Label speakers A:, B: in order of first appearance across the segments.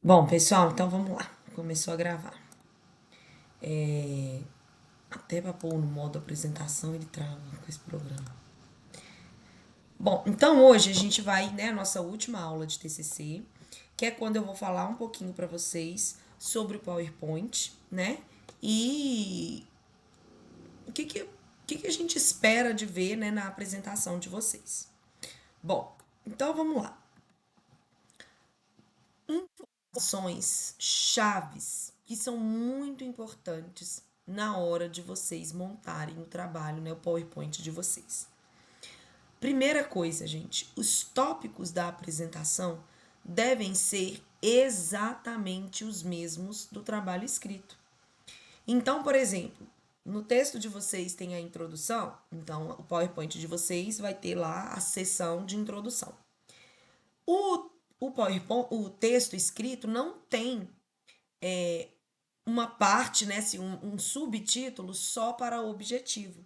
A: Bom, pessoal, então vamos lá. Começou a gravar. Até para pôr no modo apresentação ele trava com esse programa. Bom, então hoje a gente vai, né, a nossa última aula de TCC, que é quando eu vou falar um pouquinho para vocês sobre o PowerPoint, né? E o que a gente espera de ver, né, na apresentação de vocês. Bom, então vamos lá. Informações chaves que são muito importantes na hora de vocês montarem o trabalho, né, o PowerPoint de vocês. Primeira coisa, gente, os tópicos da apresentação devem ser exatamente os mesmos do trabalho escrito. Então, por exemplo, no texto de vocês tem a introdução, então o PowerPoint de vocês vai ter lá a seção de introdução. O, o PowerPoint, o texto escrito não tem uma parte, né, assim, um subtítulo só para objetivo.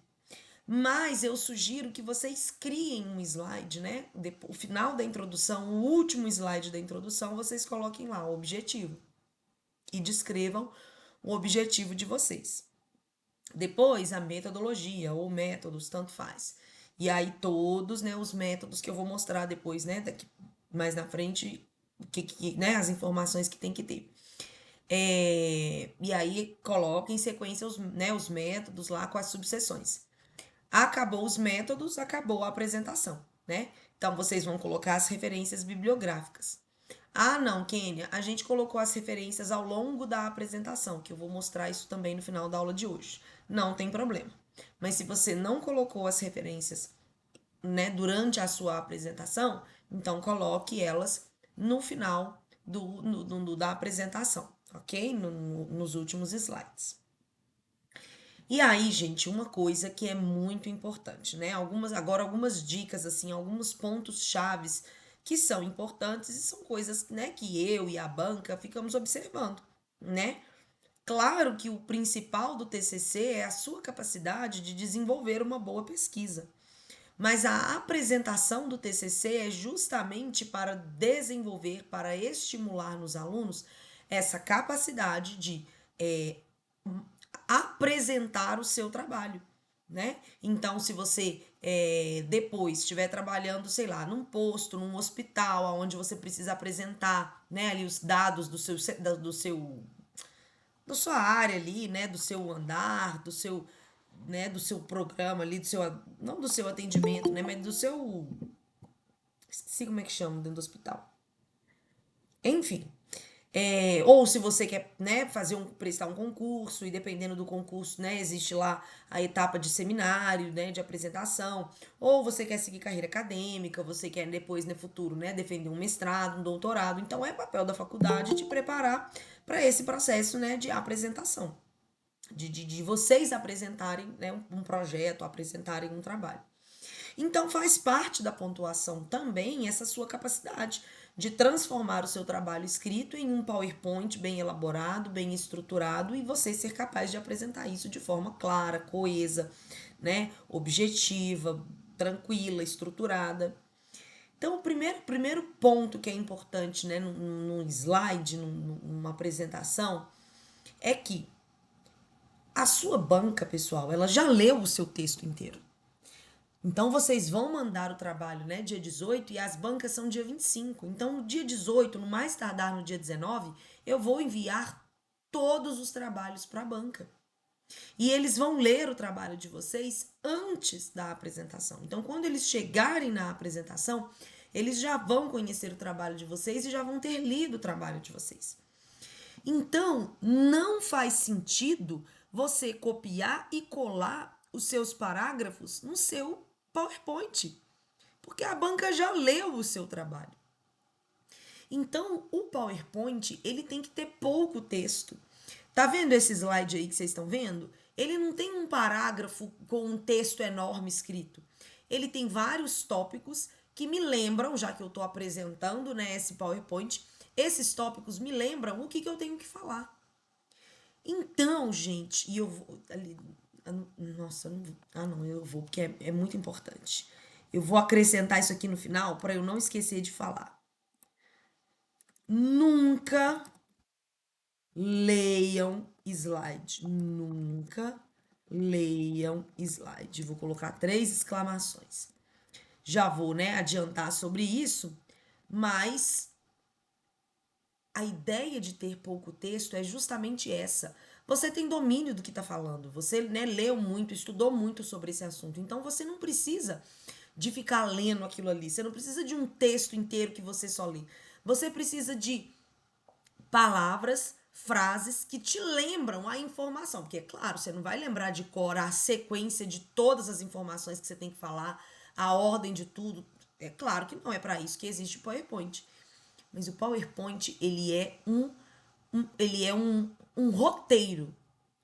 A: Mas eu sugiro que vocês criem um slide, né? O final da introdução, o último slide da introdução, vocês coloquem lá o objetivo e descrevam o objetivo de vocês. Depois, a metodologia ou métodos, tanto faz. E aí, todos, né, os métodos que eu vou mostrar depois, né, daqui mais na frente, né, as informações que tem que ter. E aí, coloca em sequência os, né, os métodos lá com as subseções. Acabou os métodos, acabou a apresentação, né? Então vocês vão colocar as referências bibliográficas. Ah, não, Kênia, a gente colocou as referências ao longo da apresentação, que eu vou mostrar isso também no final da aula de hoje. Não tem problema. Mas se você não colocou as referências, né, durante a sua apresentação, então coloque elas no final da apresentação, ok? Nos últimos slides. E aí, gente, uma coisa que é muito importante, né? Algumas dicas, assim, alguns pontos chaves que são importantes e são coisas, né, que eu e a banca ficamos observando, né? Claro que o principal do TCC é a sua capacidade de desenvolver uma boa pesquisa, mas a apresentação do TCC é justamente para desenvolver, para estimular nos alunos essa capacidade de apresentar o seu trabalho, né? Então, se você depois estiver trabalhando, sei lá, num posto, num hospital, onde você precisa apresentar, né, ali os dados da sua área ali, né, do seu andar, né, do seu programa ali, não do seu atendimento, né, mas do seu, esqueci como é que chama dentro do hospital. Enfim, ou se você quer, né, prestar um concurso, e dependendo do concurso, né, existe lá a etapa de seminário, né, de apresentação, ou você quer seguir carreira acadêmica, você quer depois, no futuro, né, defender um mestrado, um doutorado, então é papel da faculdade te preparar para esse processo, né, de apresentação, de vocês apresentarem, né, um projeto, apresentarem um trabalho. Então faz parte da pontuação também essa sua capacidade de transformar o seu trabalho escrito em um PowerPoint bem elaborado, bem estruturado e você ser capaz de apresentar isso de forma clara, coesa, né, objetiva, tranquila, estruturada. Então, o primeiro ponto que é importante, né, num slide, numa apresentação, é que a sua banca, pessoal, ela já leu o seu texto inteiro. Então vocês vão mandar o trabalho, né, dia 18 e as bancas são dia 25. Então no dia 18, no mais tardar no dia 19, eu vou enviar todos os trabalhos para a banca. E eles vão ler o trabalho de vocês antes da apresentação. Então quando eles chegarem na apresentação, eles já vão conhecer o trabalho de vocês e já vão ter lido o trabalho de vocês. Então, não faz sentido você copiar e colar os seus parágrafos no seu PowerPoint, porque a banca já leu o seu trabalho. Então, o PowerPoint, ele tem que ter pouco texto. Tá vendo esse slide aí que vocês estão vendo? Ele não tem um parágrafo com um texto enorme escrito. Ele tem vários tópicos que me lembram, já que eu estou apresentando, né, esse PowerPoint, esses tópicos me lembram o que eu tenho que falar. Então, gente, e eu vou ali. Nossa, eu não vou. Ah, não, eu vou, porque é muito importante. Eu vou acrescentar isso aqui no final para eu não esquecer de falar. Nunca leiam slide. Nunca leiam slide. Vou colocar 3 exclamações. Já vou, né, adiantar sobre isso, mas a ideia de ter pouco texto é justamente essa. Você tem domínio do que está falando, você, né, leu muito, estudou muito sobre esse assunto, então você não precisa de ficar lendo aquilo ali, você não precisa de um texto inteiro que você só lê. Você precisa de palavras, frases que te lembram a informação, porque é claro, você não vai lembrar de cor a sequência de todas as informações que você tem que falar, a ordem de tudo. É claro que não é para isso que existe o PowerPoint. Mas o PowerPoint, ele é um roteiro.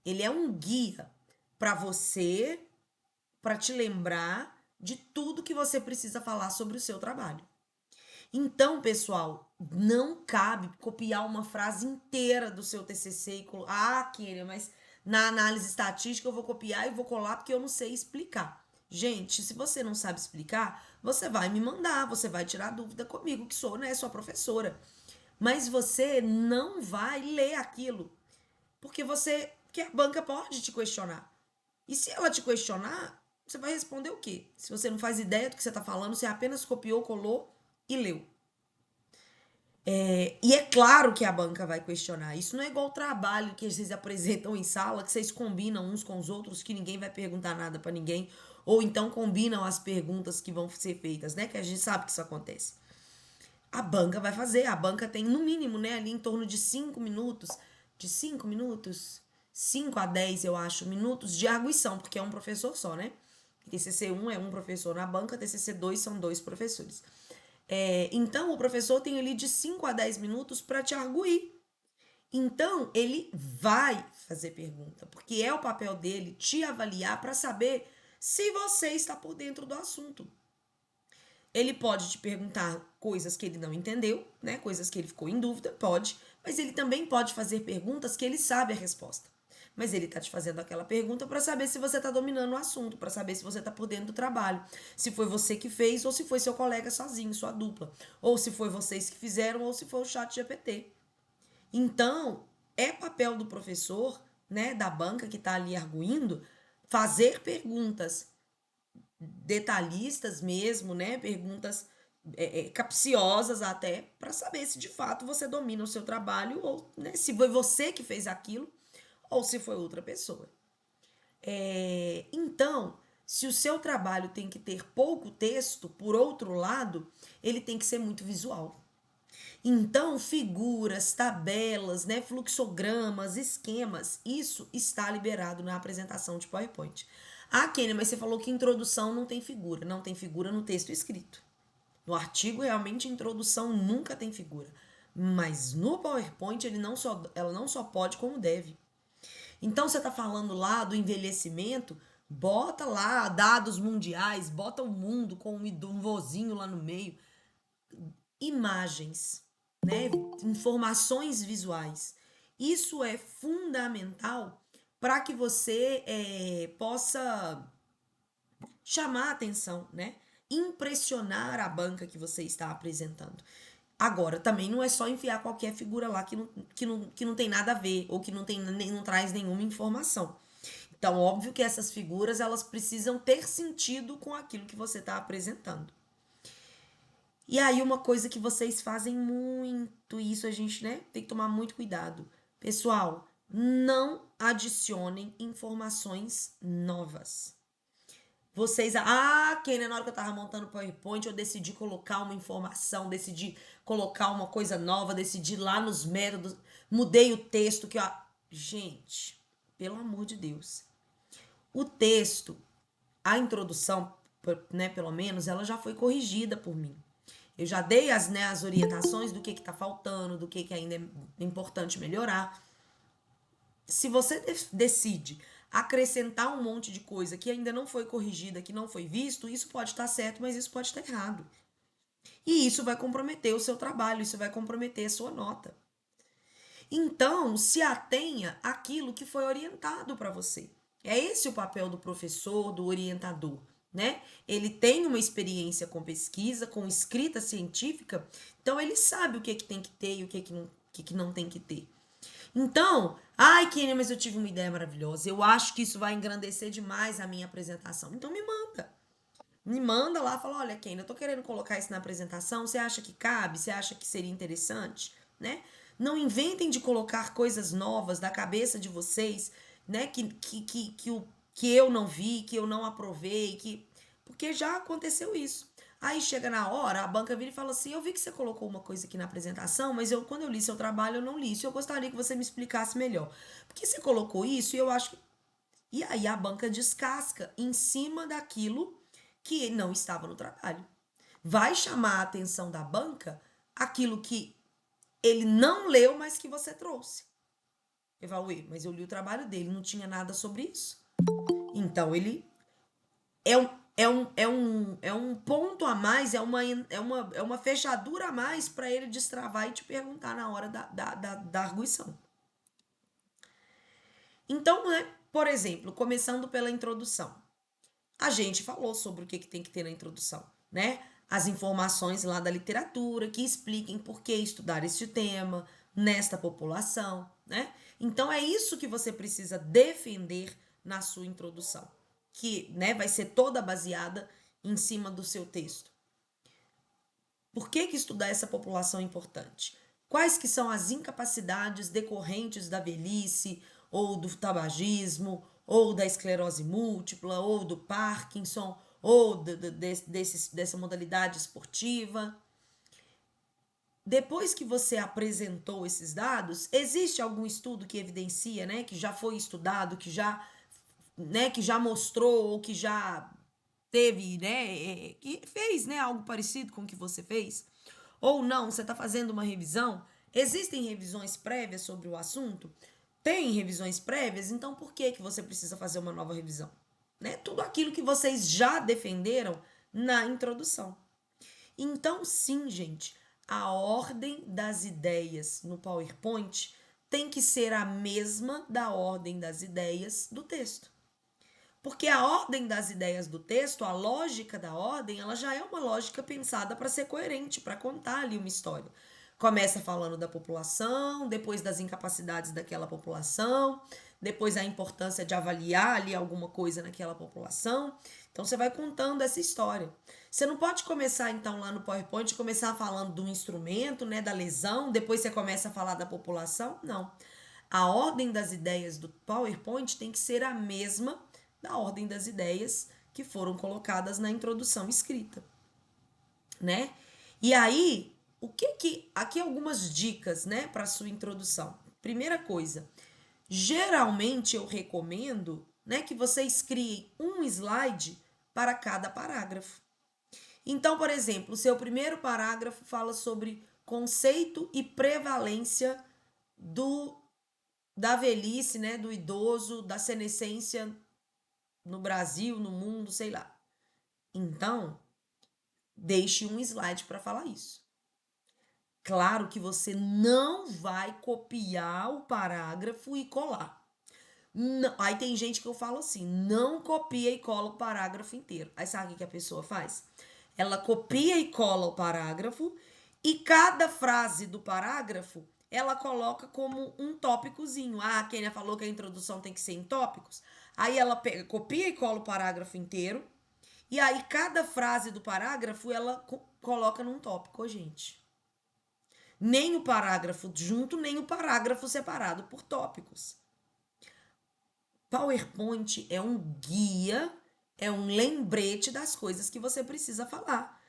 A: Ele é um guia para você, para te lembrar de tudo que você precisa falar sobre o seu trabalho. Então, pessoal, não cabe copiar uma frase inteira do seu TCC e colocar, Kênia, mas na análise estatística eu vou copiar e vou colar porque eu não sei explicar. Gente, se você não sabe explicar, você vai me mandar, você vai tirar dúvida comigo, que sou, né, sua professora. Mas você não vai ler aquilo, porque a banca pode te questionar. E se ela te questionar, você vai responder o quê? Se você não faz ideia do que você está falando, você apenas copiou, colou e leu. E é claro que a banca vai questionar. Isso não é igual o trabalho que vocês apresentam em sala, que vocês combinam uns com os outros, que ninguém vai perguntar nada para ninguém, ou então combinam as perguntas que vão ser feitas, né? Que a gente sabe que isso acontece. A banca vai fazer, a banca tem no mínimo, né, ali em torno de 5 minutos, de 5 minutos, 5 a 10 eu acho, minutos de arguição, porque é um professor só, né? TCC 1 é um professor na banca, TCC 2 são 2 professores. Então, o professor tem ali de 5 a 10 minutos para te arguir. Então, ele vai fazer pergunta, porque é o papel dele te avaliar para saber se você está por dentro do assunto. Ele pode te perguntar coisas que ele não entendeu, né? Coisas que ele ficou em dúvida, pode, mas ele também pode fazer perguntas que ele sabe a resposta. Mas ele tá te fazendo aquela pergunta para saber se você tá dominando o assunto, para saber se você tá por dentro do trabalho, se foi você que fez ou se foi seu colega sozinho, sua dupla, ou se foi vocês que fizeram ou se foi o chat GPT. Então, é papel do professor, né, da banca que tá ali arguindo, fazer perguntas detalhistas mesmo, né? Perguntas capciosas até, para saber se de fato você domina o seu trabalho ou, né, se foi você que fez aquilo ou se foi outra pessoa. Então, se o seu trabalho tem que ter pouco texto, por outro lado, ele tem que ser muito visual. Então, figuras, tabelas, né, fluxogramas, esquemas, isso está liberado na apresentação de PowerPoint. Ah, Kênia, mas você falou que introdução não tem figura. Não tem figura no texto escrito. No artigo, realmente, introdução nunca tem figura. Mas no PowerPoint, ela não só pode, como deve. Então, você está falando lá do envelhecimento, bota lá dados mundiais, bota o mundo com um vozinho lá no meio. Imagens, né? Informações visuais. Isso é fundamental para que você possa chamar a atenção, né? Impressionar a banca que você está apresentando. Agora, também não é só enfiar qualquer figura lá que não tem nada a ver ou que não traz nenhuma informação. Então, óbvio que essas figuras elas precisam ter sentido com aquilo que você está apresentando. E aí, uma coisa que vocês fazem muito, e isso a gente, né, tem que tomar muito cuidado. Pessoal, não adicionem informações novas. Kenia, na hora que eu tava montando o PowerPoint, eu decidi colocar uma informação, decidi colocar uma coisa nova, decidi lá nos métodos, mudei o texto que, ó. Gente, pelo amor de Deus. O texto, a introdução, né, pelo menos, ela já foi corrigida por mim. Eu já dei as orientações do que tá faltando, do que ainda é importante melhorar. Se você decide acrescentar um monte de coisa que ainda não foi corrigida, que não foi visto, isso pode estar certo, mas isso pode estar errado. E isso vai comprometer o seu trabalho, isso vai comprometer a sua nota. Então, se atenha àquilo que foi orientado para você. É esse o papel do professor, do orientador, né? Ele tem uma experiência com pesquisa, com escrita científica, então ele sabe o que que tem que ter e o que não tem que ter. Então, ai, Kênia, mas eu tive uma ideia maravilhosa. Eu acho que isso vai engrandecer demais a minha apresentação. Então me manda. Me manda lá, fala, olha, Kênia, eu tô querendo colocar isso na apresentação. Você acha que cabe? Você acha que seria interessante? Né? Não inventem de colocar coisas novas da cabeça de vocês, né? Que eu não vi, que eu não aprovei, que. Porque já aconteceu isso. Aí chega na hora, a banca vira e fala assim: eu vi que você colocou uma coisa aqui na apresentação, mas quando eu li seu trabalho, eu não li isso. Eu gostaria que você me explicasse melhor. Porque você colocou isso e eu acho que. E aí a banca descasca em cima daquilo que não estava no trabalho. Vai chamar a atenção da banca aquilo que ele não leu, mas que você trouxe. Eu falo, ué, mas eu li o trabalho dele, não tinha nada sobre isso. Então ele é um ponto a mais, é uma fechadura a mais para ele destravar e te perguntar na hora da arguição. Então, né, por exemplo, começando pela introdução. A gente falou sobre o que tem que ter na introdução, né? As informações lá da literatura que expliquem por que estudar este tema nesta população, né? Então é isso que você precisa defender na sua introdução, que, né, vai ser toda baseada em cima do seu texto. Por que estudar essa população é importante? Quais que são as incapacidades decorrentes da velhice, ou do tabagismo, ou da esclerose múltipla, ou do Parkinson, ou dessa modalidade esportiva? Depois que você apresentou esses dados, existe algum estudo que evidencia, né, que já foi estudado, que já mostrou ou que já teve, né, que fez, né, algo parecido com o que você fez? Ou não, você está fazendo uma revisão? Existem revisões prévias sobre o assunto? Tem revisões prévias? Então por que você precisa fazer uma nova revisão? Né? Tudo aquilo que vocês já defenderam na introdução. Então, sim, gente, a ordem das ideias no PowerPoint tem que ser a mesma da ordem das ideias do texto. Porque a ordem das ideias do texto, a lógica da ordem, ela já é uma lógica pensada para ser coerente, para contar ali uma história. Começa falando da população, depois das incapacidades daquela população, depois a importância de avaliar ali alguma coisa naquela população. Então você vai contando essa história. Você não pode começar então lá no PowerPoint, começar falando do instrumento, né, da lesão, depois você começa a falar da população. Não. A ordem das ideias do PowerPoint tem que ser a mesma da ordem das ideias que foram colocadas na introdução escrita, né? E aí, aqui algumas dicas, né, para sua introdução. Primeira coisa, geralmente eu recomendo, né, que vocês criem um slide para cada parágrafo. Então, por exemplo, o seu primeiro parágrafo fala sobre conceito e prevalência da velhice, né, do idoso, da senescência no Brasil, no mundo, sei lá. Então, deixe um slide para falar isso. Claro que você não vai copiar o parágrafo e colar. Não, aí tem gente que eu falo assim, não copia e cola o parágrafo inteiro. Aí sabe o que a pessoa faz? Ela copia e cola o parágrafo e cada frase do parágrafo ela coloca como um tópicozinho. Ah, a Kênia falou que a introdução tem que ser em tópicos. Aí ela pega, copia e cola o parágrafo inteiro. E aí cada frase do parágrafo ela coloca num tópico, gente. Nem o parágrafo junto, nem o parágrafo separado por tópicos. PowerPoint é um guia, é um lembrete das coisas que você precisa falar.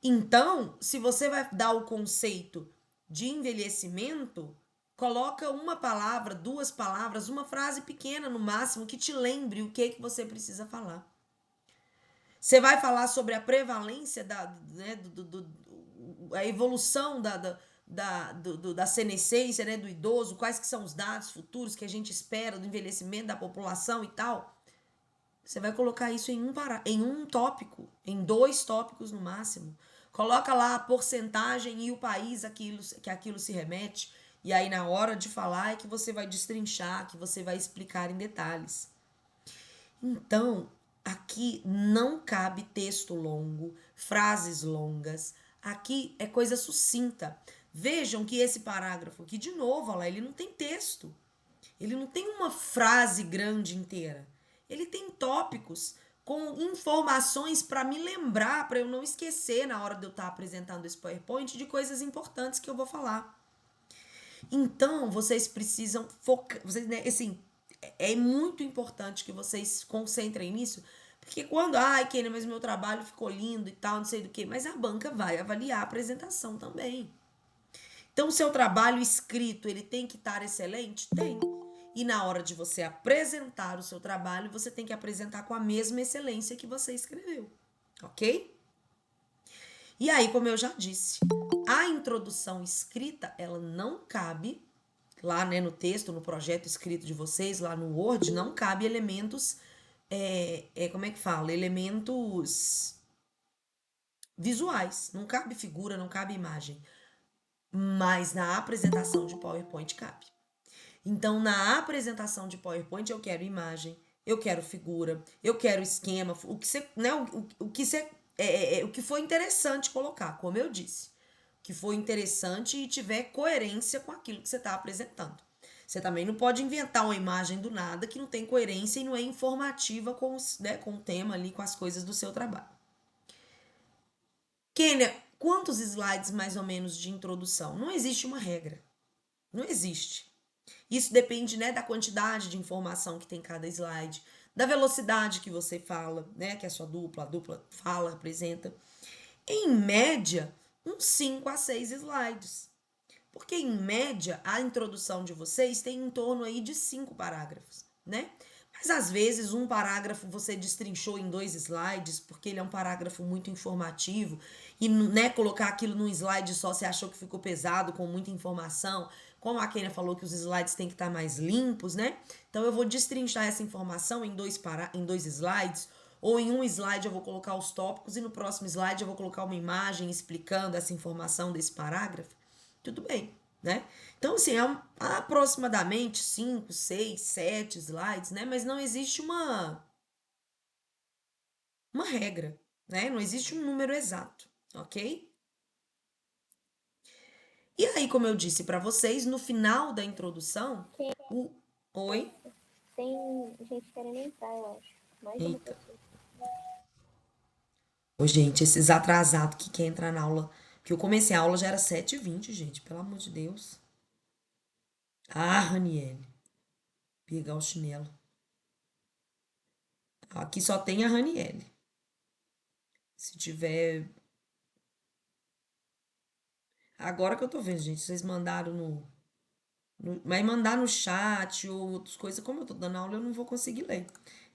A: Então, se você vai dar o conceito de envelhecimento, coloca uma palavra, duas palavras, uma frase pequena no máximo que te lembre o que você precisa falar. Você vai falar sobre a prevalência né, a evolução da senescência, né, do idoso, quais que são os dados futuros que a gente espera do envelhecimento da população e tal. Você vai colocar isso em um tópico, em dois tópicos no máximo. Coloca lá a porcentagem e o país que aquilo se remete. E aí, na hora de falar, é que você vai destrinchar, que você vai explicar em detalhes. Então, Aqui não cabe texto longo, frases longas. Aqui é coisa sucinta. Vejam que esse parágrafo aqui, de novo, olha lá, ele não tem texto. Ele não tem uma frase grande inteira. Ele tem tópicos com informações para me lembrar, para eu não esquecer na hora de eu estar apresentando esse PowerPoint de coisas importantes que eu vou falar. Então, vocês precisam focar, vocês, né, assim, é muito importante que vocês concentrem nisso, porque quando, ai, Kênia, mas meu trabalho ficou lindo e tal, não sei do que, mas a banca vai avaliar a apresentação também. Então, o seu trabalho escrito, ele tem que estar excelente? Tem. E na hora de você apresentar o seu trabalho, você tem que apresentar com a mesma excelência que você escreveu, ok? E aí, como eu já disse, a introdução escrita, ela não cabe lá, né, no texto, no projeto escrito de vocês, lá no Word, não cabe elementos, como é que fala? Elementos visuais. Não cabe figura, não cabe imagem. Mas na apresentação de PowerPoint cabe. Então, na apresentação de PowerPoint, eu quero imagem, eu quero figura, eu quero esquema, o que você, né, o que você, o que foi interessante colocar, como eu disse, que foi interessante e tiver coerência com aquilo que você está apresentando. Você também não pode inventar uma imagem do nada que não tem coerência e não é informativa com, né, com o tema ali, com as coisas do seu trabalho. Kênia, quantos slides mais ou menos de introdução? Não existe uma regra. Não existe. Isso depende, né, da quantidade de informação que tem cada slide, da velocidade que você fala, né, que a dupla fala, apresenta. Em média, uns 5 a 6 slides. Porque em média, a introdução de vocês tem em torno aí de 5 parágrafos, né? Mas às vezes um parágrafo você destrinchou em 2 slides, porque ele é um parágrafo muito informativo, e né, colocar aquilo num slide só você achou que ficou pesado, com muita informação. Como a Kênia falou que os slides têm que estar mais limpos, né? Então eu vou destrinchar essa informação em dois slides, ou em um slide eu vou colocar os tópicos, e no próximo slide eu vou colocar uma imagem explicando essa informação desse parágrafo. Tudo bem, né? Então, assim, aproximadamente 5, 6, 7 slides, né? Mas não existe uma regra, né? Não existe um número exato, ok? E aí, como eu disse para vocês, no final da introdução,
B: Tem,
A: o... Oi?
B: tem gente querendo entrar, eu acho. Mais de uma
A: Eita.
B: pessoa.
A: Ô, gente, esses atrasados que quer entrar na aula, que eu comecei a aula já era 7h20, gente, pelo amor de Deus. Ah, Raniele, pegar o chinelo. Aqui só tem a Raniele. Se tiver. Agora que eu tô vendo, gente, vocês mandaram mas mandar no chat ou outras coisas, como eu tô dando aula, eu não vou conseguir ler.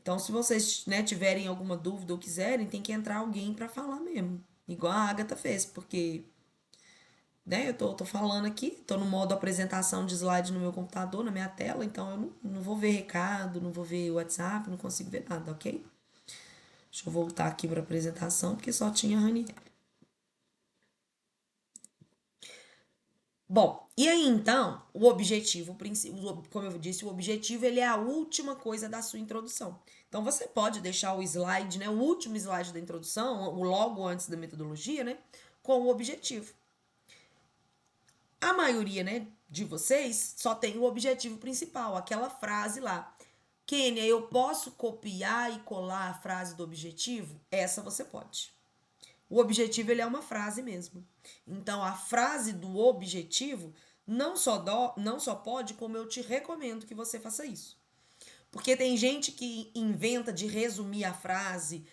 A: Então, se vocês, né, tiverem alguma dúvida ou quiserem, tem que entrar alguém para falar mesmo. Igual a Agatha fez, porque, né, eu tô falando aqui, tô no modo apresentação de slide no meu computador, na minha tela, então eu não vou ver recado, não vou ver WhatsApp, não consigo ver nada, ok? Deixa eu voltar aqui para apresentação, porque só tinha a Ranieri. Bom, e aí então, o objetivo, como eu disse, o objetivo ele é a última coisa da sua introdução. Então você pode deixar o slide, né, o último slide da introdução, o logo antes da metodologia, né, com o objetivo. A maioria, né, de vocês só tem o objetivo principal, aquela frase lá. Kênia, eu posso copiar e colar a frase do objetivo? Essa você pode. O objetivo ele é uma frase mesmo. Então a frase do objetivo não só pode, como eu te recomendo que você faça isso. Porque tem gente que inventa de resumir a frase,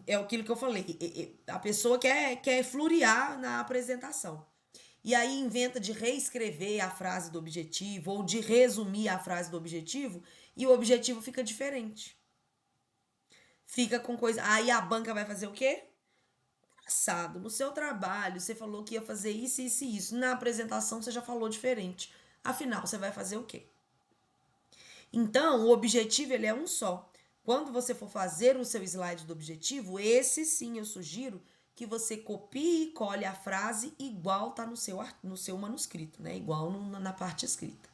A: é aquilo que eu falei, a pessoa quer florear na apresentação. E aí inventa de reescrever a frase do objetivo ou de resumir a frase do objetivo e o objetivo fica diferente. Fica com coisa. Aí a banca vai fazer o quê? Passado, no seu trabalho, você falou que ia fazer isso, isso e isso. Na apresentação, você já falou diferente. Afinal, você vai fazer o quê? Então, o objetivo ele é um só. Quando você for fazer o seu slide do objetivo, esse sim eu sugiro que você copie e cole a frase igual tá no seu manuscrito, né? Igual na parte escrita.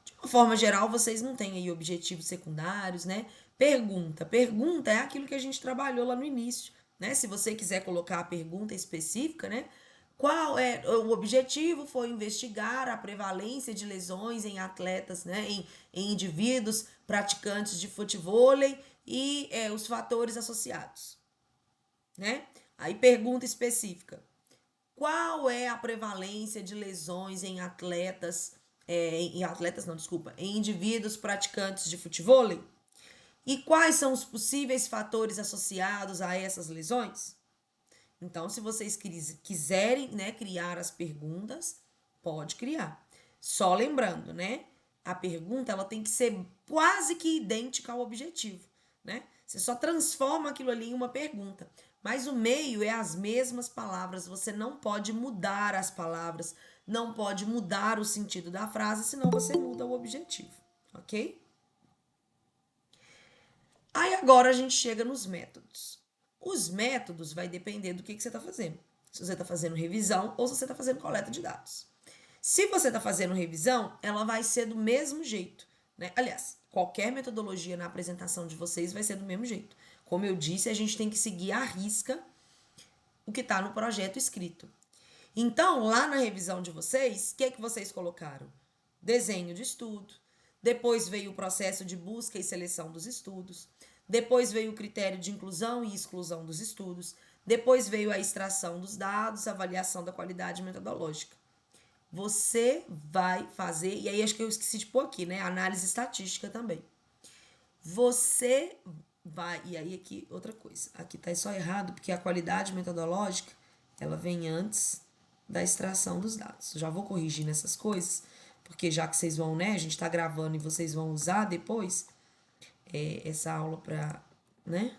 A: De uma forma geral, vocês não têm aí objetivos secundários, né? Pergunta. Pergunta é aquilo que a gente trabalhou lá no início, né? Se você quiser colocar a pergunta específica, né? Qual é o objetivo? Foi investigar a prevalência de lesões em atletas, né? Em indivíduos praticantes de futevôlei e os fatores associados, né? Aí pergunta específica. Qual é a prevalência de lesões em atletas, em atletas não, desculpa, em indivíduos praticantes de futevôlei? E quais são os possíveis fatores associados a essas lesões? Então, se vocês quiserem, né, criar as perguntas, pode criar. Só lembrando, né? A pergunta ela tem que ser quase que idêntica ao objetivo, né? Você só transforma aquilo ali em uma pergunta. Mas o meio é as mesmas palavras, você não pode mudar as palavras, não pode mudar o sentido da frase, senão você muda o objetivo, ok? Aí agora a gente chega nos métodos. Os métodos vai depender do que você está fazendo. Se você está fazendo revisão ou se você está fazendo coleta de dados. Se você está fazendo revisão, ela vai ser do mesmo jeito, né? Aliás, qualquer metodologia na apresentação de vocês vai ser do mesmo jeito. Como eu disse, a gente tem que seguir à risca o que está no projeto escrito. Então, lá na revisão de vocês, o que vocês colocaram? Desenho de estudo, depois veio o processo de busca e seleção dos estudos, depois veio o critério de inclusão e exclusão dos estudos, depois veio a extração dos dados, avaliação da qualidade metodológica. Você vai fazer, e aí acho que eu esqueci de pôr aqui, né? Análise estatística também. Você vai, e aí aqui outra coisa, aqui tá só errado, porque a qualidade metodológica, ela vem antes da extração dos dados. Já vou corrigir nessas coisas, porque já que vocês vão, né, a gente tá gravando e vocês vão usar depois essa aula para, né,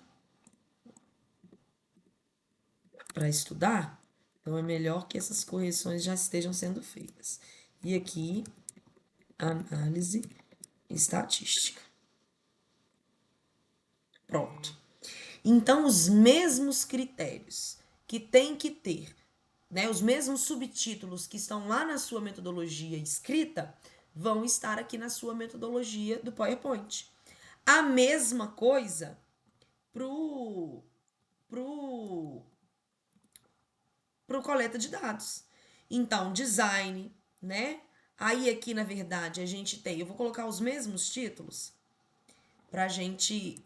A: para estudar, então é melhor que essas correções já estejam sendo feitas. E aqui, análise estatística. Pronto. Então, os mesmos critérios que tem que ter, né, os mesmos subtítulos que estão lá na sua metodologia escrita, vão estar aqui na sua metodologia do PowerPoint. A mesma coisa pro coleta de dados. Então, design, né? Aí aqui, na verdade, a gente tem, eu vou colocar os mesmos títulos pra gente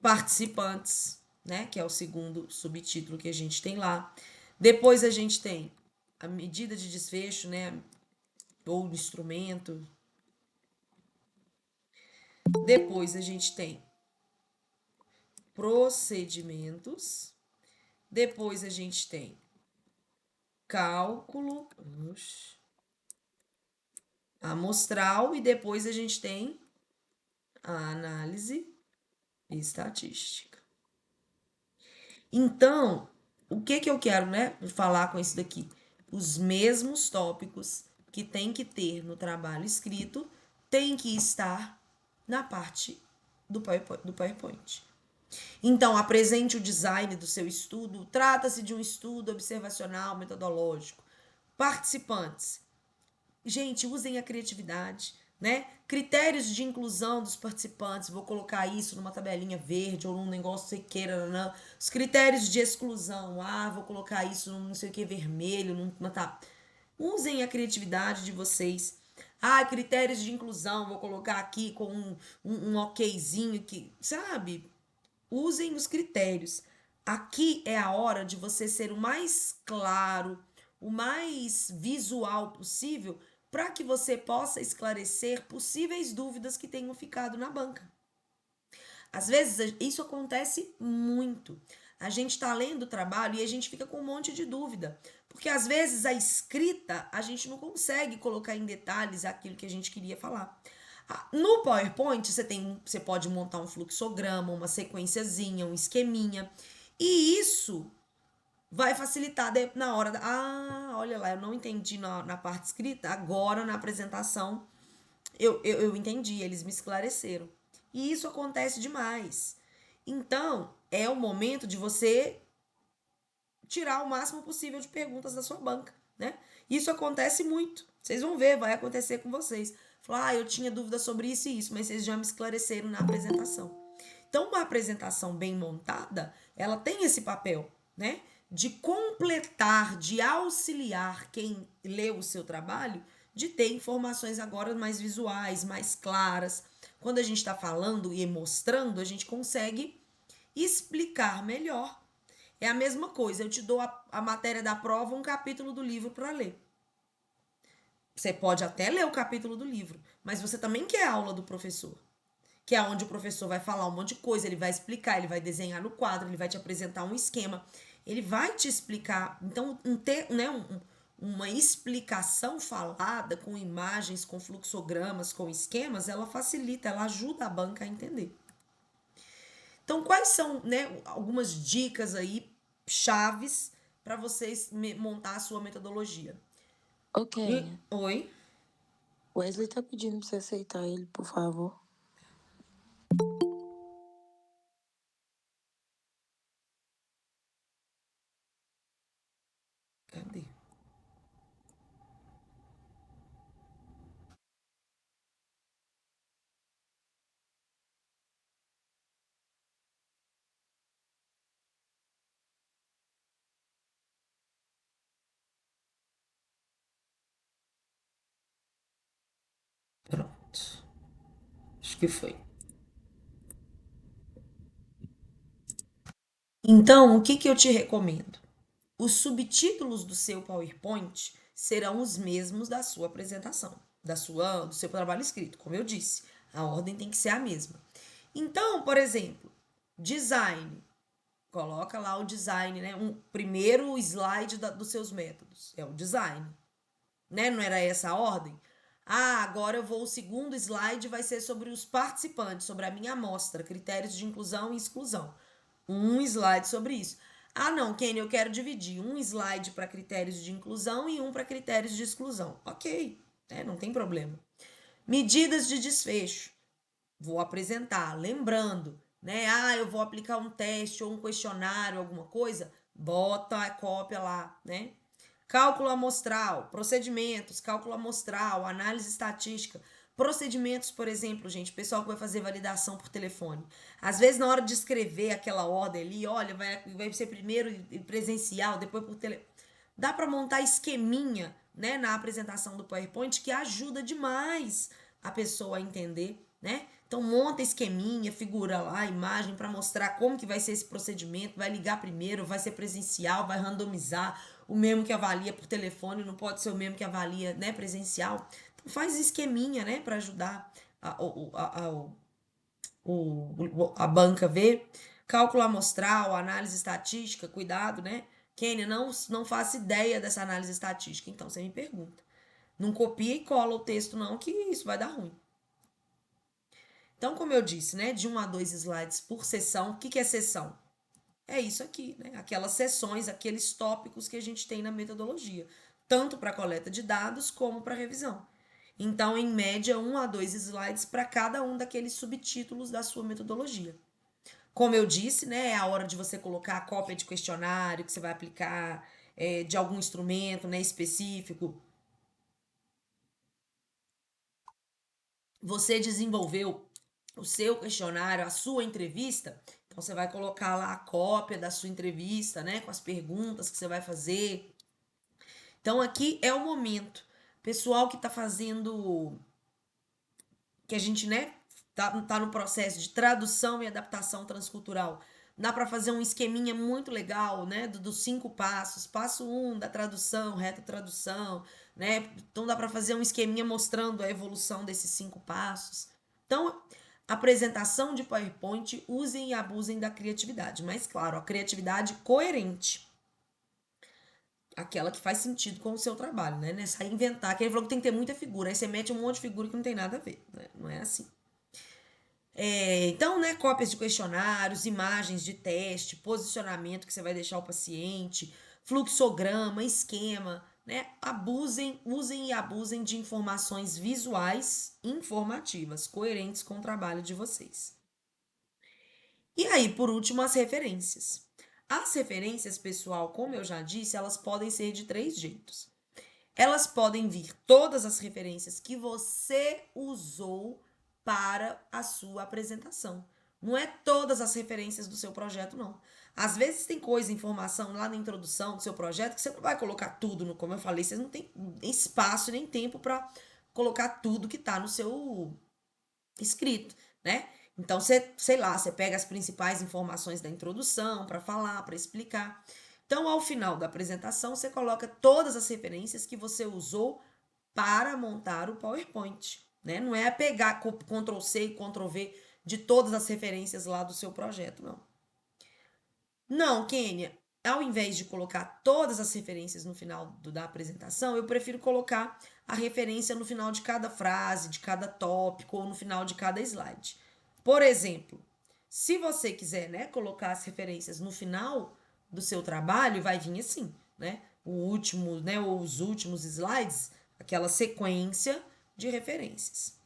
A: participantes, né? Que é o segundo subtítulo que a gente tem lá. Depois a gente tem a medida de desfecho, né? Ou instrumento. Depois a gente tem procedimentos. Depois a gente tem cálculo amostral e depois a gente tem a análise estatística. Então, o que eu quero, né, falar com isso daqui? Os mesmos tópicos que tem que ter no trabalho escrito tem que estar na parte do PowerPoint. Então, apresente o design do seu estudo. Trata-se de um estudo observacional metodológico. Participantes. Gente, usem a criatividade, né? Critérios de inclusão dos participantes, vou colocar isso numa tabelinha verde ou num negócio que você queira, não. Os critérios de exclusão, vou colocar isso num não sei o que vermelho, numa Usem a criatividade de vocês. Critérios de inclusão, vou colocar aqui com um okzinho que, sabe? Usem os critérios. Aqui é a hora de você ser o mais claro, o mais visual possível, para que você possa esclarecer possíveis dúvidas que tenham ficado na banca. Às vezes isso acontece muito. A gente está lendo o trabalho e a gente fica com um monte de dúvida. Porque às vezes a escrita a gente não consegue colocar em detalhes aquilo que a gente queria falar. No PowerPoint você pode montar um fluxograma, uma sequenciazinha, um esqueminha. E isso vai facilitar na hora da. Olha lá, eu não entendi na parte escrita, agora na apresentação eu entendi, eles me esclareceram. E isso acontece demais. Então, é o momento de você tirar o máximo possível de perguntas da sua banca, né? Isso acontece muito. Vocês vão ver, vai acontecer com vocês. Falou, eu tinha dúvida sobre isso e isso, mas vocês já me esclareceram na apresentação. Então, uma apresentação bem montada, ela tem esse papel, né? De completar, de auxiliar quem lê o seu trabalho, de ter informações agora mais visuais, mais claras. Quando a gente está falando e mostrando, a gente consegue explicar melhor. É a mesma coisa, eu te dou a matéria da prova, um capítulo do livro para ler. Você pode até ler o capítulo do livro, mas você também quer a aula do professor, que é onde o professor vai falar um monte de coisa, ele vai explicar, ele vai desenhar no quadro, ele vai te apresentar um esquema, ele vai te explicar. Então, uma explicação falada com imagens, com fluxogramas, com esquemas, ela facilita, ela ajuda a banca a entender. Então, quais são, né, algumas dicas aí chaves para vocês montar a sua metodologia?
C: Ok.
A: Oi?
C: Wesley tá pedindo pra você aceitar ele, por favor.
A: Cadê? Pronto. Acho que foi. Então, o que que eu te recomendo? Os subtítulos do seu PowerPoint serão os mesmos da sua apresentação, do seu trabalho escrito, como eu disse. A ordem tem que ser a mesma. Então, por exemplo, design. Coloca lá o design, né? Um primeiro slide dos seus métodos. É o design. Né? Não era essa a ordem? Agora eu vou. O segundo slide vai ser sobre os participantes, sobre a minha amostra, critérios de inclusão e exclusão. Um slide sobre isso. Não, Kenny, eu quero dividir um slide para critérios de inclusão e um para critérios de exclusão. Ok, né? Não tem problema. Medidas de desfecho. Vou apresentar, lembrando, né? Eu vou aplicar um teste ou um questionário, alguma coisa, bota a cópia lá, né? Cálculo amostral, procedimentos, cálculo amostral, análise estatística. Procedimentos, por exemplo, gente, pessoal que vai fazer validação por telefone. Às vezes, na hora de escrever aquela ordem ali, olha, vai ser primeiro presencial, depois por telefone. Dá para montar esqueminha, né, na apresentação do PowerPoint que ajuda demais a pessoa a entender, né? Então monta esqueminha, figura lá, imagem para mostrar como que vai ser esse procedimento, vai ligar primeiro, vai ser presencial, vai randomizar, o mesmo que avalia por telefone não pode ser o mesmo que avalia, né, presencial. Então faz esqueminha, né, para ajudar a banca ver. Cálculo amostral, análise estatística, cuidado, né? Kênia, não faço ideia dessa análise estatística, então você me pergunta. Não copia e cola o texto, não, que isso vai dar ruim. Então, como eu disse, né, de 1 a 2 slides por sessão. O que que é sessão? É isso aqui, né? Aquelas sessões, aqueles tópicos que a gente tem na metodologia, tanto para coleta de dados como para revisão. Então, em média, 1 a 2 slides para cada um daqueles subtítulos da sua metodologia. Como eu disse, né, é a hora de você colocar a cópia de questionário que você vai aplicar, de algum instrumento, né, específico. Você desenvolveu o seu questionário, a sua entrevista, então você vai colocar lá a cópia da sua entrevista, né, com as perguntas que você vai fazer. Então aqui é o momento. Pessoal que está fazendo, que a gente, né, tá no processo de tradução e adaptação transcultural. Dá para fazer um esqueminha muito legal, né, dos 5 passos. Passo 1 da tradução, reta tradução, né? Então dá para fazer um esqueminha mostrando a evolução desses 5 passos. Então, apresentação de PowerPoint, usem e abusem da criatividade, mas claro, a criatividade coerente. Aquela que faz sentido com o seu trabalho, né? Não é só inventar. Que ele falou que tem que ter muita figura. Aí você mete um monte de figura que não tem nada a ver, né? Não é assim. Então, né, cópias de questionários, imagens de teste, posicionamento que você vai deixar o paciente, fluxograma, esquema, né? Usem e abusem de informações visuais informativas, coerentes com o trabalho de vocês. E aí, por último, as referências. As referências, pessoal, como eu já disse, elas podem ser de 3 jeitos. elas podem vir todas as referências que você usou para a sua apresentação. Não é todas as referências do seu projeto, não. Às vezes tem coisa, informação lá na introdução do seu projeto que você não vai colocar tudo, no, como eu falei, você não tem espaço nem tempo para colocar tudo que está no seu escrito, né? Então, você, sei lá, você pega as principais informações da introdução para falar, para explicar. Então, ao final da apresentação, você coloca todas as referências que você usou para montar o PowerPoint, né? Não é pegar Ctrl C e Ctrl V de todas as referências lá do seu projeto, não. Não, Kênia, ao invés de colocar todas as referências no final da apresentação, eu prefiro colocar a referência no final de cada frase, de cada tópico ou no final de cada slide. Por exemplo, se você quiser, né, colocar as referências no final do seu trabalho, vai vir assim, né? O último, né, ou os últimos slides, aquela sequência de referências.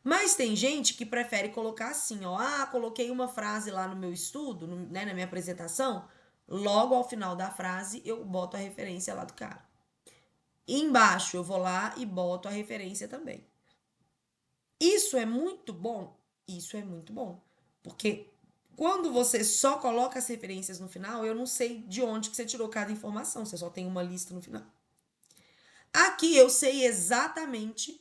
A: Mas tem gente que prefere colocar assim, ó, coloquei uma frase lá no meu estudo, né, na minha apresentação, logo ao final da frase eu boto a referência lá do cara. E embaixo eu vou lá e boto a referência também. Isso é muito bom? Isso é muito bom. Porque quando você só coloca as referências no final, eu não sei de onde que você tirou cada informação, você só tem uma lista no final. Aqui eu sei exatamente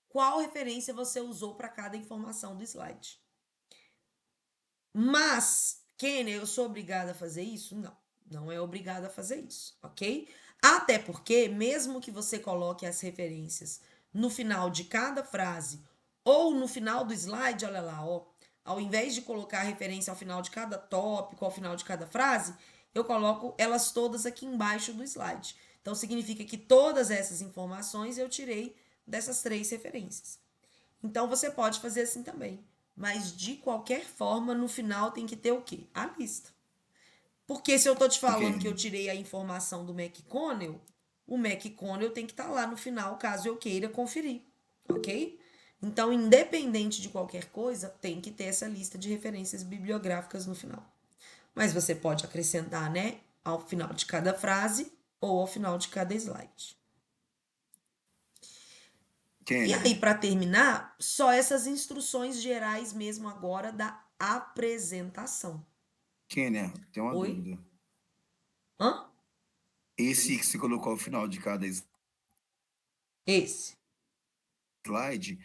A: qual referência você usou para cada informação do slide. Mas, Kenner, eu sou obrigada a fazer isso? Não, não é obrigada a fazer isso, ok? Até porque, mesmo que você coloque as referências no final de cada frase ou no final do slide, olha lá, ó, ao invés de colocar a referência ao final de cada tópico, ao final de cada frase, eu coloco elas todas aqui embaixo do slide. Então, significa que todas essas informações eu tirei dessas 3 referências. Então, você pode fazer assim também. Mas, de qualquer forma, no final tem que ter o quê? A lista. Porque se eu tô te falando que eu
D: Ok.
A: tirei a informação do McConnell, o McConnell tem que estar lá no final, caso eu queira conferir, ok? Então, independente de qualquer coisa, tem que ter essa lista de referências bibliográficas no final. Mas você pode acrescentar, né, ao final de cada frase ou ao final de cada slide. E aí,
D: Kênia,
A: para terminar, só essas instruções gerais mesmo agora da apresentação.
D: Kênia, tem uma
A: Oi?
D: dúvida.
A: Hã?
D: Esse que você colocou ao final de cada
A: Esse.
D: slide,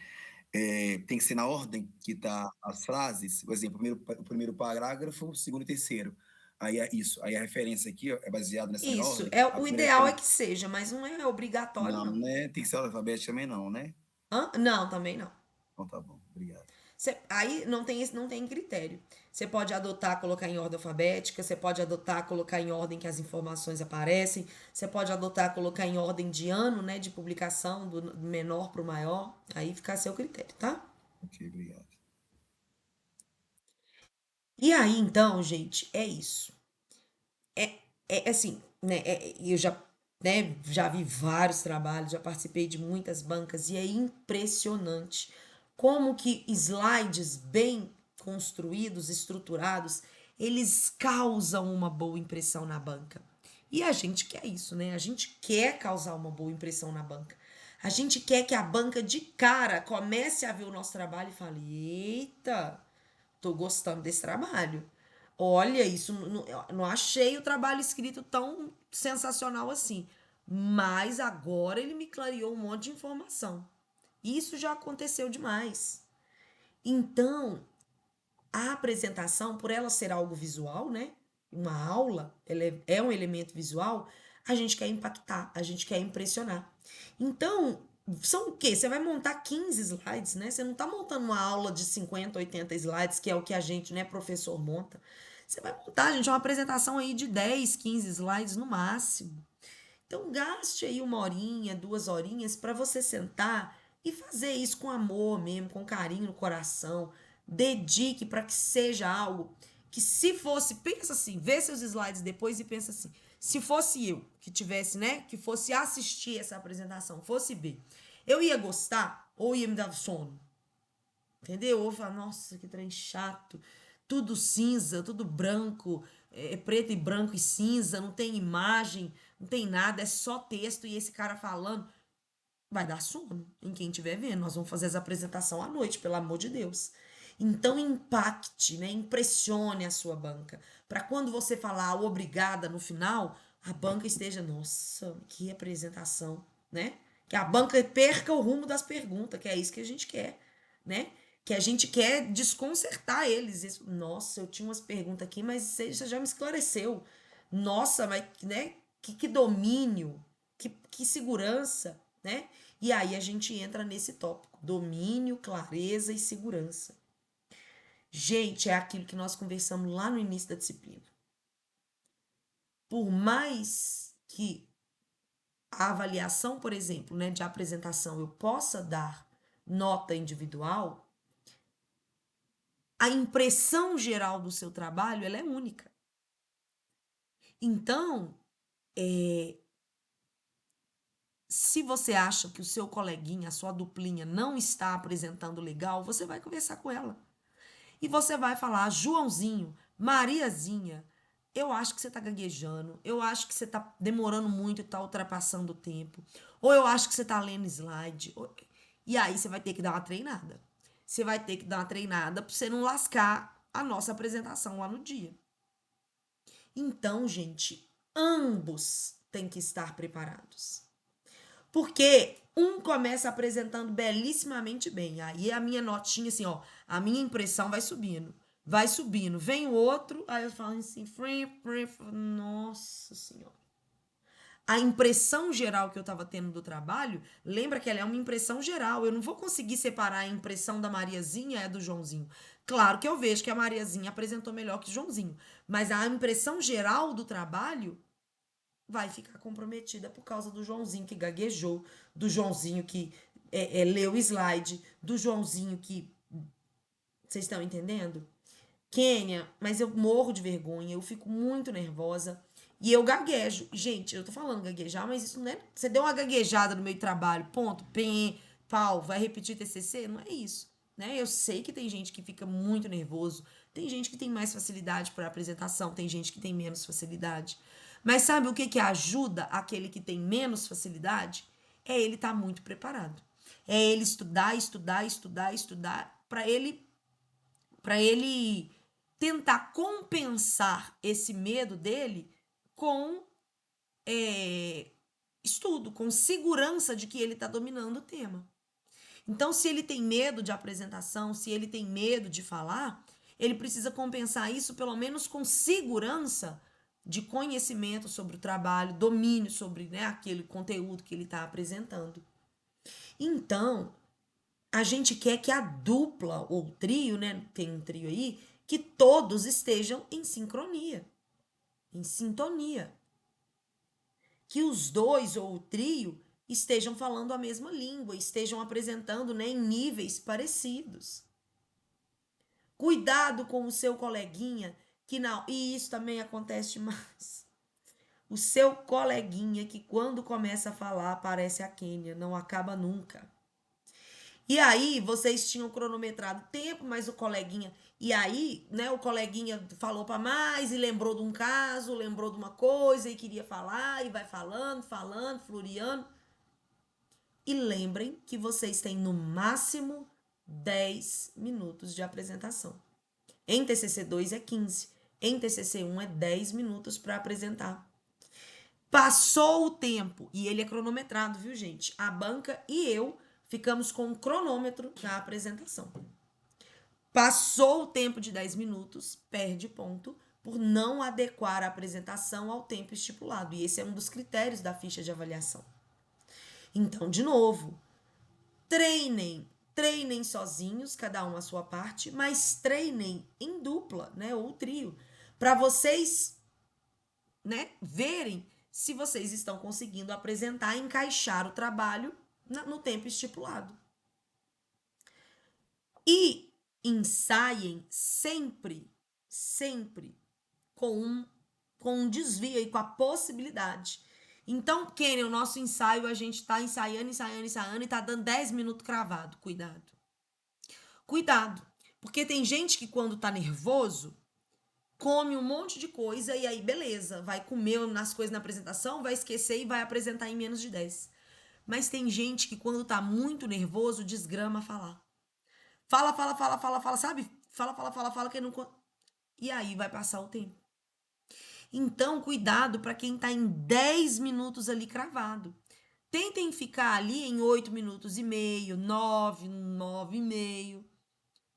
D: tem que ser na ordem que tá as frases? Por exemplo, o primeiro parágrafo, o segundo e o terceiro. Aí é isso. Aí a referência aqui ó, é baseada nessa
A: Isso.
D: ordem.
A: É,
D: A
A: o
D: primeira
A: ideal é
D: referência.
A: que seja, mas não é obrigatório,
D: Não,
A: não.
D: né? Tem que ser alfabética também, não, né?
A: Hã? Não, também não.
D: Então tá bom, obrigado.
A: Aí não tem critério. Você pode adotar, colocar em ordem alfabética, você pode adotar, colocar em ordem que as informações aparecem, você pode adotar, colocar em ordem de ano, né, de publicação, do menor para o maior, aí fica a seu critério, tá?
D: Ok, obrigado.
A: E aí, então, gente, é isso. É assim, né, eu já, né, já vi vários trabalhos, já participei de muitas bancas e é impressionante como que slides bem construídos, estruturados, eles causam uma boa impressão na banca. E a gente quer isso, né? A gente quer causar uma boa impressão na banca. A gente quer que a banca de cara comece a ver o nosso trabalho e fale: eita, tô gostando desse trabalho. Olha, isso não achei o trabalho escrito tão sensacional assim. Mas agora ele me clareou um monte de informação. Isso já aconteceu demais. Então, a apresentação, por ela ser algo visual, né? Uma aula, ela é um elemento visual, a gente quer impactar, a gente quer impressionar. Então, são o quê? Você vai montar 15 slides, né? Você não está montando uma aula de 50, 80 slides, que é o que a gente, né, professor, monta. Você vai montar, gente, uma apresentação aí de 10, 15 slides no máximo. Então, gaste aí 1 horinha, 2 horinhas para você sentar e fazer isso com amor mesmo, com carinho no coração. Dedique para que seja algo que, se fosse, pensa assim, vê seus slides depois e pensa assim: se fosse eu que tivesse, né, que fosse assistir essa apresentação, fosse ver, eu ia gostar ou ia me dar sono? Entendeu? Ou falar, nossa, que trem chato. Tudo cinza, tudo branco, preto e branco e cinza, não tem imagem. não tem nada, é só texto e esse cara falando. Vai dar sono em quem estiver vendo. Nós vamos fazer essa apresentação à noite, pelo amor de Deus. Então, impacte, né? Impressione a sua banca. Para quando você falar obrigada no final, a banca esteja, nossa, que apresentação, né? Que a banca perca o rumo das perguntas, que é isso que a gente quer, né? Que a gente quer desconcertar eles. Nossa, eu tinha umas perguntas aqui, mas você já me esclareceu. Nossa, mas, né? Que domínio, que segurança, né? E aí a gente entra nesse tópico: domínio, clareza e segurança. Gente, é aquilo que nós conversamos lá no início da disciplina. Por mais que a avaliação, por exemplo, né, de apresentação, eu possa dar nota individual, a impressão geral do seu trabalho, ela é única. Então, se você acha que o seu coleguinha, a sua duplinha não está apresentando legal, você vai conversar com ela. E você vai falar, Joãozinho, Mariazinha, eu acho que você tá gaguejando, eu acho que você tá demorando muito e tá ultrapassando o tempo, ou eu acho que você tá lendo slide. E aí você vai ter que dar uma treinada. Você vai ter que dar uma treinada pra você não lascar a nossa apresentação lá no dia. Então, gente, ambos têm que estar preparados. Porque um começa apresentando belíssimamente bem. Aí a minha notinha, assim, ó, a minha impressão vai subindo. Vai subindo. Vem o outro, aí eu falo assim, nossa senhora. A impressão geral que eu tava tendo do trabalho, lembra que ela é uma impressão geral. Eu não vou conseguir separar a impressão da Mariazinha e do Joãozinho. Claro que eu vejo que a Mariazinha apresentou melhor que o Joãozinho. Mas a impressão geral do trabalho vai ficar comprometida por causa do Joãozinho que gaguejou, do Joãozinho que leu o slide, do Joãozinho que. Vocês estão entendendo? Kênia, mas eu morro de vergonha, eu fico muito nervosa e eu gaguejo. Gente, eu tô falando gaguejar, mas isso não é. Você deu uma gaguejada no meio do trabalho, ponto, pem, pau, vai repetir TCC? Não é isso. Né? Eu sei que tem gente que fica muito nervoso, tem gente que tem mais facilidade para apresentação, tem gente que tem menos facilidade. Mas sabe o que ajuda aquele que tem menos facilidade? É ele estar muito preparado. É ele estudar, estudar, estudar, estudar, para ele tentar compensar esse medo dele com estudo, com segurança de que ele está dominando o tema. Então, se ele tem medo de apresentação, se ele tem medo de falar, ele precisa compensar isso pelo menos com segurança de conhecimento sobre o trabalho, domínio sobre, né, aquele conteúdo que ele está apresentando. Então, a gente quer que a dupla ou trio, né, tem um trio aí, que todos estejam em sincronia, em sintonia. Que os dois ou o trio estejam falando a mesma língua, estejam apresentando, né, em níveis parecidos. Cuidado com o seu coleguinha, que não. E isso também acontece demais. O seu coleguinha que quando começa a falar parece a Kênia, não acaba nunca. E aí, vocês tinham cronometrado tempo, mas o coleguinha. E aí, né, o coleguinha falou para mais e lembrou de um caso, lembrou de uma coisa e queria falar e vai falando, falando, floreando. E lembrem que vocês têm no máximo 10 minutos de apresentação. Em TCC2 é 15, em TCC1 é 10 minutos para apresentar. Passou o tempo, e ele é cronometrado, viu, gente? A banca e eu ficamos com um cronômetro na apresentação. Passou o tempo de 10 minutos, perde ponto por não adequar a apresentação ao tempo estipulado. E esse é um dos critérios da ficha de avaliação. Então, de novo, treinem sozinhos, cada um a sua parte, mas treinem em dupla, né, ou trio, para vocês, né, verem se vocês estão conseguindo apresentar e encaixar o trabalho no tempo estipulado. E ensaiem sempre com um desvio e com a possibilidade. Então, Kenny, o nosso ensaio, a gente tá ensaiando e tá dando 10 minutos cravado. Cuidado. Cuidado. Porque tem gente que quando tá nervoso, come um monte de coisa e aí beleza, vai comer nas coisas na apresentação, vai esquecer e vai apresentar em menos de 10. Mas tem gente que quando tá muito nervoso desgrama falar. Fala, fala, fala, fala, fala, sabe? Fala, fala, fala, fala que não e aí vai passar o tempo. Então, cuidado para quem tá em 10 minutos ali cravado. Tentem ficar ali em 8 minutos e meio, 9, 9 e meio,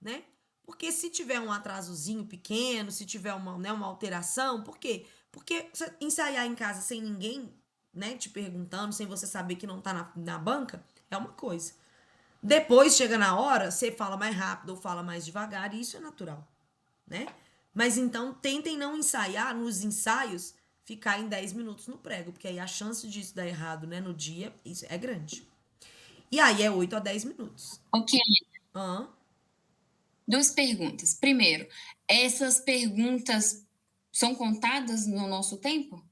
A: né? Porque se tiver um atrasozinho pequeno, se tiver uma alteração, por quê? Porque ensaiar em casa sem ninguém, né, te perguntando, sem você saber que não tá na banca, é uma coisa. Depois, chega na hora, você fala mais rápido ou fala mais devagar, e isso é natural, né? Mas então, tentem não ensaiar nos ensaios, ficar em 10 minutos no prego, porque aí a chance disso dar errado, né, no dia, isso é grande. E aí é 8 a 10 minutos.
E: Ok,
A: Hã?
E: 2 perguntas. Primeiro, essas perguntas são contadas no nosso tempo?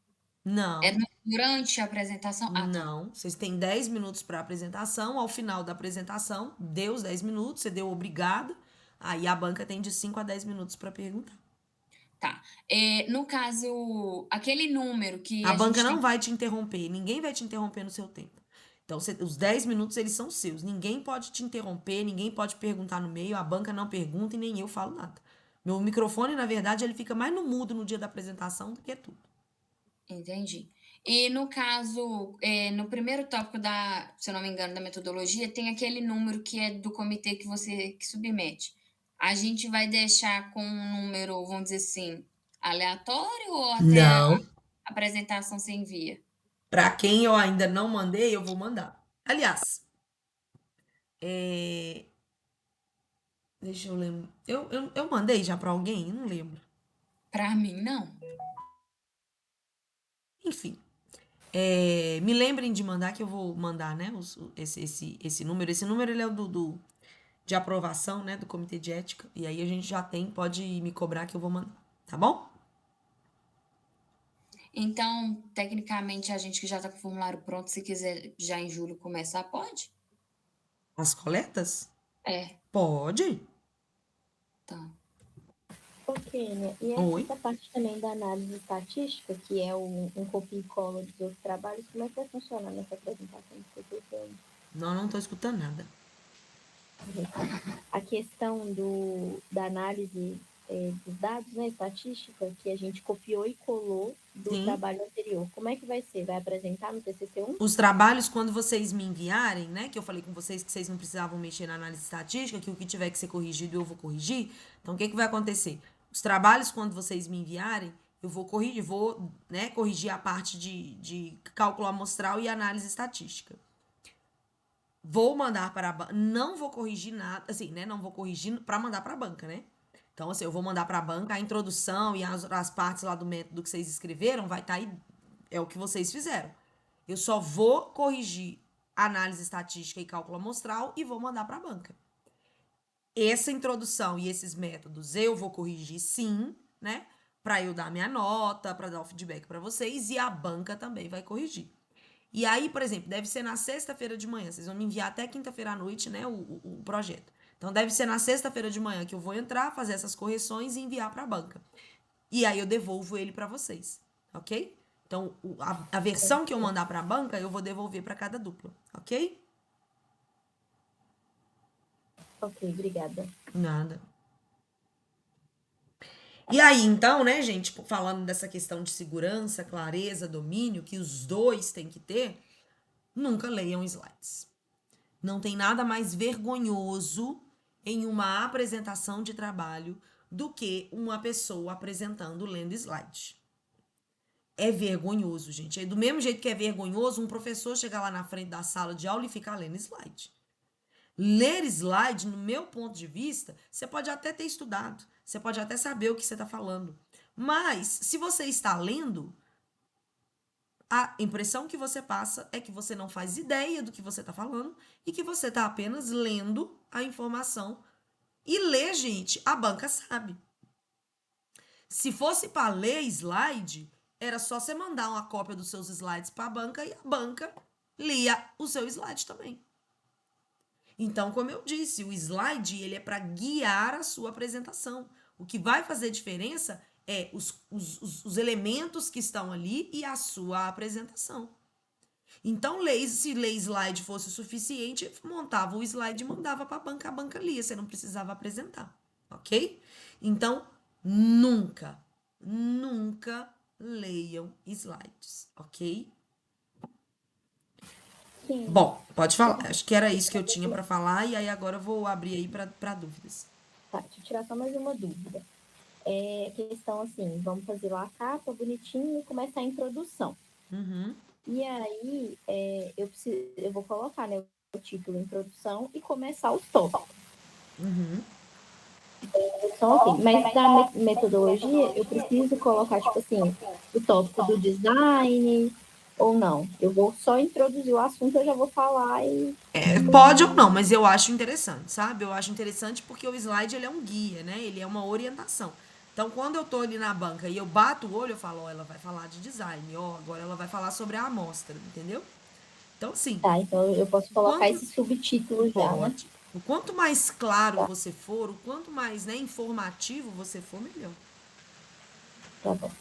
E: É
A: Não,
E: durante a apresentação? Ah, tá.
A: não. Vocês têm 10 minutos para apresentação. Ao final da apresentação, deu os 10 minutos, você deu obrigado. Aí a banca tem de 5 a 10 minutos para perguntar.
E: Tá. No caso, aquele número que
A: A
E: a
A: banca
E: gente
A: não
E: tem.
A: vai te interromper, ninguém vai te interromper no seu tempo. Então, os 10 minutos, eles são seus. Ninguém pode te interromper, ninguém pode perguntar no meio, a banca não pergunta e nem eu falo nada. Meu microfone, na verdade, ele fica mais no mudo no dia da apresentação do que tudo.
E: Entendi. E no caso, no primeiro tópico da, se eu não me engano, da metodologia, tem aquele número que é do comitê que você que submete. A gente vai deixar com um número, vamos dizer assim, aleatório ou até a
A: Não.
E: apresentação você envia?
A: Para quem eu ainda não mandei, eu vou mandar. Aliás, deixa eu lembrar. Eu mandei já para alguém? Não lembro.
E: Para mim, não.
A: Enfim. Me lembrem de mandar que eu vou mandar, né? Esse número. Esse número ele é o de aprovação, né? Do comitê de ética. E aí a gente já tem, pode me cobrar que eu vou mandar. Tá bom?
E: Então, tecnicamente, a gente que já está com o formulário pronto, se quiser já em julho começar, pode?
A: As coletas?
E: É,
A: Pode.
E: tá.
B: Ok, né? E
A: Oi.
B: essa parte também da análise estatística, que é um copia e cola dos outros trabalhos, como é que vai funcionar nessa apresentação do CPC?
A: Não tô escutando nada.
B: A questão da análise dos dados, né, estatística, que a gente copiou e colou do
A: Sim.
B: trabalho anterior. Como é que vai ser? Vai apresentar no TCC1?
A: Os trabalhos, quando vocês me enviarem, né? Que eu falei com vocês que vocês não precisavam mexer na análise estatística, que o que tiver que ser corrigido eu vou corrigir. Então, o que vai acontecer? Os trabalhos, quando vocês me enviarem, eu vou corrigir, né, corrigir a parte de cálculo amostral e análise estatística. Vou mandar para a banca. Não vou corrigir nada, assim, né? Não vou corrigir para mandar para a banca, né? Então, assim, eu vou mandar para a banca a introdução e as partes lá do método que vocês escreveram, vai estar aí, é o que vocês fizeram. Eu só vou corrigir análise estatística e cálculo amostral e vou mandar para a banca. Essa introdução e esses métodos eu vou corrigir sim, né? Para eu dar minha nota, para dar o feedback para vocês e a banca também vai corrigir. E aí, por exemplo, deve ser na sexta-feira de manhã. Vocês vão me enviar até quinta-feira à noite, né, o projeto. Então, deve ser na sexta-feira de manhã que eu vou entrar, fazer essas correções e enviar para a banca. E aí eu devolvo ele para vocês, ok? Então, a versão que eu mandar para a banca, eu vou devolver para cada dupla, ok?
B: Ok, obrigada.
A: Nada. E aí, então, né, gente, falando dessa questão de segurança, clareza, domínio, que os dois têm que ter, nunca leiam slides. Não tem nada mais vergonhoso em uma apresentação de trabalho do que uma pessoa apresentando lendo slide. É vergonhoso, gente. É do mesmo jeito que é vergonhoso um professor chegar lá na frente da sala de aula e ficar lendo slide. Ler slide, no meu ponto de vista, você pode até ter estudado, você pode até saber o que você está falando. Mas, se você está lendo, a impressão que você passa é que você não faz ideia do que você está falando e que você está apenas lendo a informação. E ler, gente, a banca sabe. Se fosse para ler slide, era só você mandar uma cópia dos seus slides para a banca e a banca lia o seu slide também. Então, como eu disse, o slide ele é para guiar a sua apresentação. O que vai fazer diferença É os elementos que estão ali e a sua apresentação. Então, se ler slide fosse o suficiente, montava o slide e mandava para a banca lia, você não precisava apresentar, ok? Então, nunca, nunca leiam slides, ok?
B: Sim.
A: Bom, pode falar. Acho que era isso que eu tinha para falar e aí agora eu vou abrir aí para dúvidas.
B: Tá, deixa eu tirar só mais uma dúvida. Questão assim, vamos fazer lá a capa bonitinho e começar a introdução.
A: Uhum.
B: E aí, eu vou colocar, né, o título introdução e começar os tópicos.
A: Uhum.
B: Então, ok. Mas da metodologia, eu preciso colocar, tipo assim, o tópico do design ou não? Eu vou só introduzir o assunto, eu já vou falar e...
A: Pode ou não, mas eu acho interessante, sabe? Eu acho interessante porque o slide ele é um guia, né? Ele é uma orientação. Então, quando eu tô ali na banca e eu bato o olho, eu falo, ó, ela vai falar de design, ó, agora ela vai falar sobre a amostra, entendeu? Então, assim,
B: Tá, então eu posso colocar
A: quanto
B: esse subtítulo já, né?
A: pode, o quanto mais claro você for, o quanto mais, né, informativo você for, melhor.
B: Tá bom.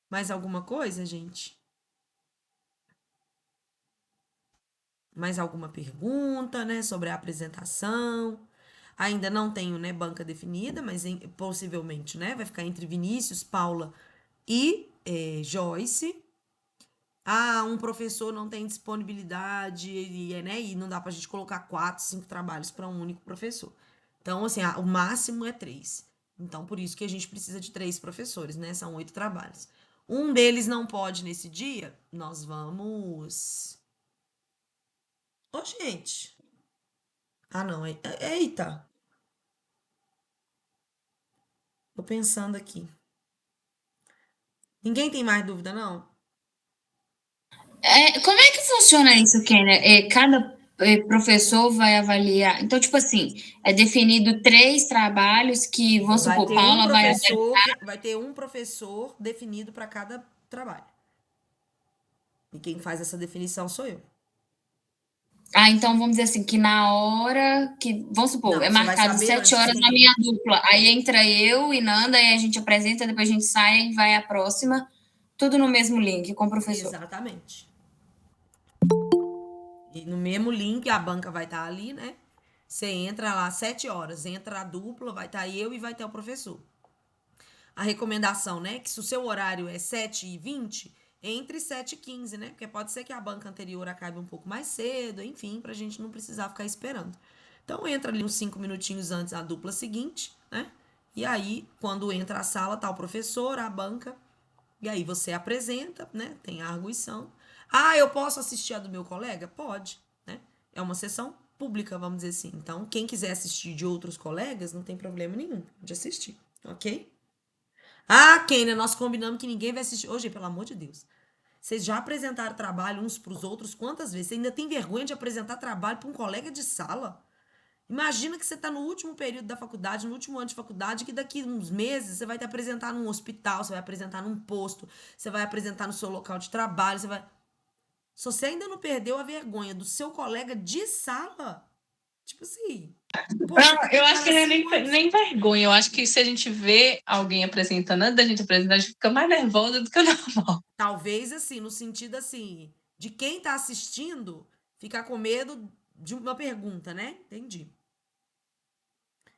A: Mais alguma coisa, gente? Mais alguma pergunta, né, sobre a apresentação? Ainda não tenho, né, banca definida, mas possivelmente, né, vai ficar entre Vinícius, Paula e Joyce. Ah, um professor não tem disponibilidade né, e não dá pra gente colocar 4, 5 trabalhos para um único professor. Então, assim, o máximo é 3. Então, por isso que a gente precisa de 3 professores, né? São 8 trabalhos. Um deles não pode nesse dia, nós vamos... Ô, gente. Ah, não. Eita. Tô pensando aqui. Ninguém tem mais dúvida, não?
E: Como é que funciona isso, Kenner? Cada professor vai avaliar. Então, tipo assim, é definido 3 trabalhos que, vamos
A: Vai
E: supor,
A: ter um
E: Paula vai avaliar.
A: professor, vai ter um professor definido para cada trabalho. E quem faz essa definição sou eu.
E: Ah, então vamos dizer assim, que na hora que, vamos supor,
A: Não,
E: é
A: você vai
E: marcado
A: saber
E: 7
A: antes
E: horas na
A: quem é.
E: minha dupla. Aí entra eu e Nanda, e a gente apresenta, depois a gente sai e vai à próxima. Tudo no mesmo link com o professor.
A: Exatamente. E no mesmo link, a banca vai estar ali, né? Você entra lá às 7 horas, entra a dupla, vai estar eu e vai ter o professor. A recomendação, né? Que se o seu horário é 7h20, entre 7h15, né? Porque pode ser que a banca anterior acabe um pouco mais cedo, enfim, pra gente não precisar ficar esperando. Então entra ali uns 5 minutinhos antes a dupla seguinte, né? E aí, quando entra a sala, tá o professor, a banca, e aí você apresenta, né? Tem a arguição. Ah, eu posso assistir a do meu colega? Pode, né? É uma sessão pública, vamos dizer assim. Então, quem quiser assistir de outros colegas, não tem problema nenhum de assistir, ok? Ah, Kênia, nós combinamos que ninguém vai assistir. Hoje, pelo amor de Deus. Vocês já apresentaram trabalho uns para os outros quantas vezes? Você ainda tem vergonha de apresentar trabalho para um colega de sala? Imagina que você está no último período da faculdade, no último ano de faculdade, que daqui uns meses você vai te apresentar num hospital, você vai apresentar num posto, você vai apresentar no seu local de trabalho, você vai... Se você ainda não perdeu a vergonha do seu colega de sala, tipo assim, pô, você tá
F: Eu acho que não é
A: preparação
F: nem vergonha. Eu acho que se a gente vê alguém apresentando, antes da gente apresentar, a gente fica mais nervosa do que o normal.
A: Talvez assim, no sentido assim, de quem tá assistindo ficar com medo de uma pergunta, né? Entendi.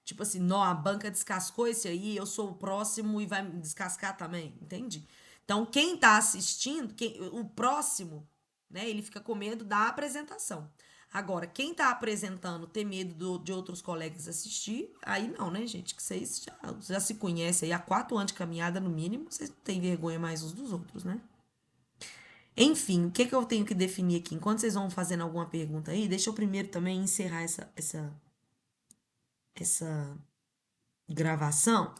A: Tipo assim, não, a banca descascou esse aí, eu sou o próximo e vai me descascar também. Entendi. Então, quem tá assistindo, o próximo, né, ele fica com medo da apresentação. Agora, quem tá apresentando tem medo de outros colegas assistir, aí não, né, gente? Que vocês já se conhecem aí há 4 anos de caminhada, no mínimo, vocês não têm vergonha mais uns dos outros, né? Enfim, o que que eu tenho que definir aqui? Enquanto vocês vão fazendo alguma pergunta aí, deixa eu primeiro também encerrar essa gravação.